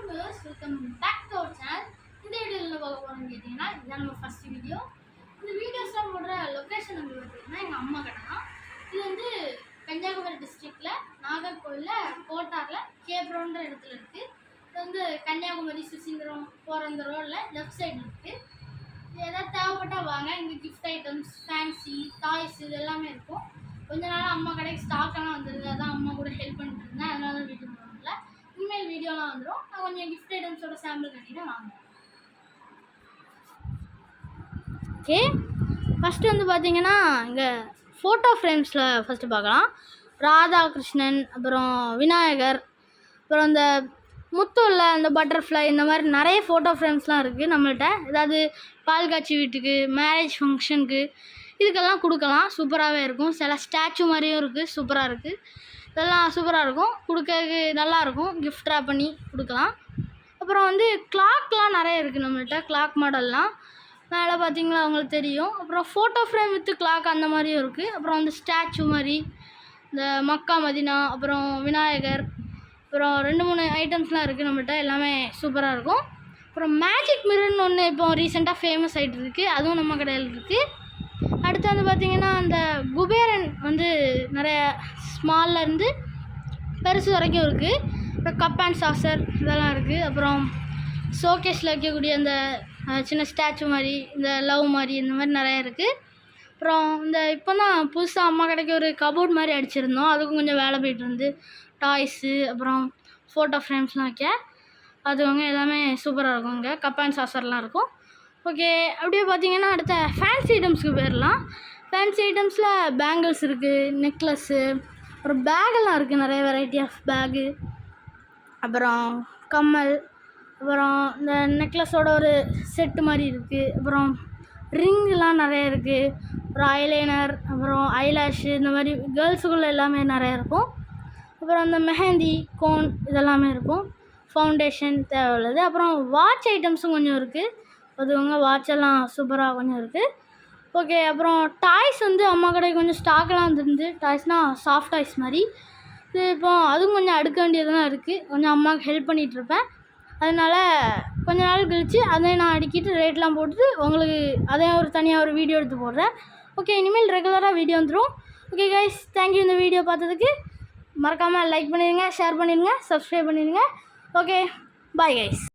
viewers, welcome back to our channel. இந்த வீடியோல என்ன பார்க்க போறோம்னு கேட்டிங்கன்னா இதுதான் நம்ம ஃபர்ஸ்ட் வீடியோ. இந்த வீடியோஸ்லாம் போடுற லொகேஷன் வந்து பார்த்தீங்கன்னா எங்கள் அம்மா கடை தான். இது வந்து கன்னியாகுமரி டிஸ்ட்ரிக்ட்ல நாகர்கோவில்ல கோட்டார்ல கேப்ரோன்ற இடத்துல இருக்கு. இது வந்து கன்னியாகுமரி சுசீந்திரம் போகிற அந்த ரோடில் லெஃப்ட் சைடு இருக்கு. ஏதாவது தேவைப்பட்டா வாங்க. இங்கே கிஃப்ட் ஐட்டம்ஸ், ஃபேன்சி, டாய்ஸ் இது எல்லாமே இருக்கும். கொஞ்ச நாள் அம்மா கடைக்கு ஸ்டாக்கெல்லாம் வந்துருது. அதான் அம்மா கூட ஹெல்ப் பண்ணிட்டு இருந்தேன். அதனால வீடியோ போடல. இனிமேல் வீடியோலாம் வந்துடும். நான் கொஞ்சம் கிஃப்ட் ஐட்டம்ஸோட சாம்பிள் கட்டிட்டு வாங்க. ஓகே, ஃபஸ்ட்டு வந்து பார்த்தீங்கன்னா இங்கே ஃபோட்டோ ஃப்ரேம்ஸில் ஃபஸ்ட்டு பார்க்கலாம். ராதாகிருஷ்ணன், அப்புறம் விநாயகர், அப்புறம் இந்த முத்துல அந்த பட்டர்ஃப்ளை, இந்த மாதிரி நிறைய ஃபோட்டோ ஃப்ரேம்ஸ்லாம் இருக்குது நம்மள்கிட்ட. ஏதாவது பால் காட்சி வீட்டுக்கு, மேரேஜ் ஃபங்க்ஷனுக்கு இதுக்கெல்லாம் கொடுக்கலாம். சூப்பராகவே இருக்கும். சில ஸ்டாச்சு மாதிரியும் இருக்குது, சூப்பராக இருக்குது. இதெல்லாம் சூப்பராக இருக்கும். கொடுக்கறதுக்கு நல்லாயிருக்கும். கிஃப்ட் ரேப் பண்ணி கொடுக்கலாம். அப்புறம் வந்து கிளாக்லாம் நிறைய இருக்குது நம்மள்கிட்ட. கிளாக் மாடல்லாம் மேலே பார்த்தீங்களா அவங்களுக்கு தெரியும். அப்புறம் ஃபோட்டோ ஃப்ரேம் வித்து கிளாக் அந்த மாதிரியும் இருக்குது. அப்புறம் வந்து ஸ்டாச்சு மாதிரி இந்த மக்கா மதினா, அப்புறம் விநாயகர், அப்புறம் 2-3 ஐட்டம்ஸ்லாம் இருக்குது நம்மள்கிட்ட. எல்லாமே சூப்பராக இருக்கும். அப்புறம் மேஜிக் மிரர்னு ஒன்று இப்போ ரீசெண்டாக ஃபேமஸ் ஆகிட்டு இருக்குது. அதுவும் நம்ம கடையில் இருக்குது. அடுத்து வந்து பார்த்திங்கன்னா அந்த குபேரன் வந்து நிறைய ஸ்மால்லேருந்து பெருசு வரைக்கும் இருக்குது. அப்புறம் கப் அண்ட் சாசர் இதெல்லாம் இருக்குது. அப்புறம் ஷோகேஸில் வைக்கக்கூடிய அந்த சின்ன ஸ்டாச்சு மாதிரி, இந்த லவ் மாதிரி, இந்த மாதிரி நிறையா இருக்குது. அப்புறம் இந்த இப்போ தான் புதுசாக அம்மா கடைக்கு ஒரு கபோர்ட் மாதிரி அடிச்சிருந்தோம். அதுக்கும் கொஞ்சம் வேலை போய்ட்டு இருந்து டாய்ஸு, அப்புறம் ஃபோட்டோ ஃப்ரேம்ஸ்லாம் வைக்க அதுவங்க எல்லாமே சூப்பராக இருக்கும். இங்கே கப் அண்ட் சாசர்லாம் இருக்கும். ஓகே, அப்படியே பார்த்தீங்கன்னா அடுத்த ஃபேன்சி ஐட்டம்ஸ்க்கு போயிடலாம். ஃபேன்சி ஐட்டம்ஸில் பேங்கிள்ஸ் இருக்குது, நெக்லஸ்ஸு, அப்புறம் பேகெல்லாம் இருக்குது. நிறைய வெரைட்டி ஆஃப் பேகு, அப்புறம் கம்மல், அப்புறம் இந்த நெக்லஸோட ஒரு செட்டு மாதிரி இருக்குது. அப்புறம் ரிங்கெலாம் நிறைய இருக்குது. அப்புறம் ஐலைனர், அப்புறம் ஐலாஷு, இந்த மாதிரி கேர்ள்ஸுக்குள்ளே எல்லாமே நிறைய இருக்கும். அப்புறம் அந்த மெஹந்தி, கோன் இதெல்லாமே இருக்கும். ஃபவுண்டேஷன் தேவையுள்ளது. அப்புறம் வாட்ச் ஐட்டம்ஸும் கொஞ்சம் இருக்குது. அதுவங்க வாட்செல்லாம் சூப்பராக கொஞ்சம் இருக்குது. ஓகே, அப்புறம் டாய்ஸ் வந்து அம்மா கடைக்கு கொஞ்சம் ஸ்டாக்கெலாம் வந்துருந்து. டாய்ஸ்னால் சாஃப்ட் டாய்ஸ் மாதிரி இது இப்போ அதுவும் கொஞ்சம் அடுக்க வேண்டியதெல்லாம் இருக்குது. கொஞ்சம் அம்மாவுக்கு ஹெல்ப் பண்ணிகிட்ருப்பேன். அதனால் கொஞ்ச நாள் கழித்து அதை நான் அடுக்கிட்டு ரேட்லாம் போட்டுட்டு உங்களுக்கு அதே ஒரு தனியாக ஒரு வீடியோ எடுத்து போடுறேன். ஓகே, இனிமேல் ரெகுலராக வீடியோ வந்துடும். ஓகே கைஸ், தேங்க்யூ இந்த வீடியோ பார்த்ததுக்கு. மறக்காமல் லைக் பண்ணிடுங்க, ஷேர் பண்ணிடுங்க, சப்ஸ்கிரைப் பண்ணிடுங்க. Okay, bye guys.